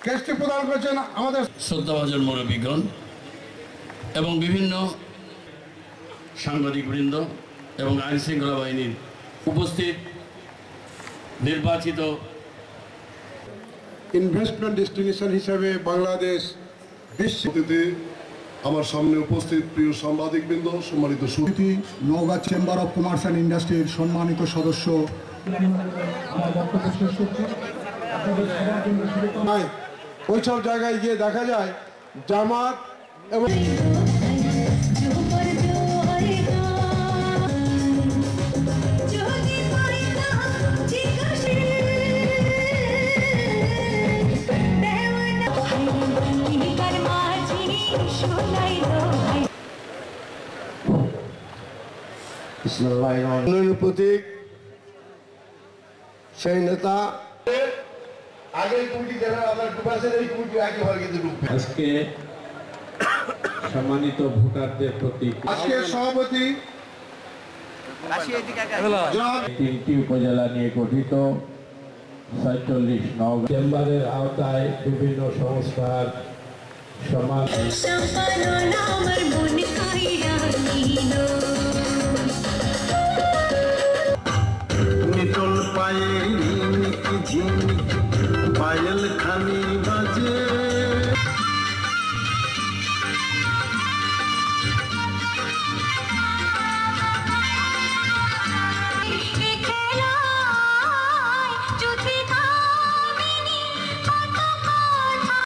কেসটি প্রদান করেছেন আমাদের শ্রদ্ধাভাজন মুরব্বীগণ এবং বিভিন্ন সাংবাদিকবৃন্দ এবং আইন শৃঙ্খলা বাহিনীর উপস্থিত নির্বাচিত ইনভেস্টমেন্ট ডেস্টিনেশন হিসেবে বাংলাদেশ বিশ্বতে আমার সামনে উপস্থিত প্রিয় সাংবাদিকবৃন্দ, সম্মানিত সুতি Naogaon chamber of commerce and ইন্ডাস্ট্রির সম্মানিত সদস্য, ওইসব জায়গায় গিয়ে দেখা যায় জামাত এবং প্রতীক সেই নেতা আজকে সম্মানিত ভোটারদের প্রতি আজকের সভাপতি 3টি উপজেলা নিয়ে গঠিত ৪৭ নওগাঁ চেম্বারের আওতায় বিভিন্ন সংস্থার সমাজ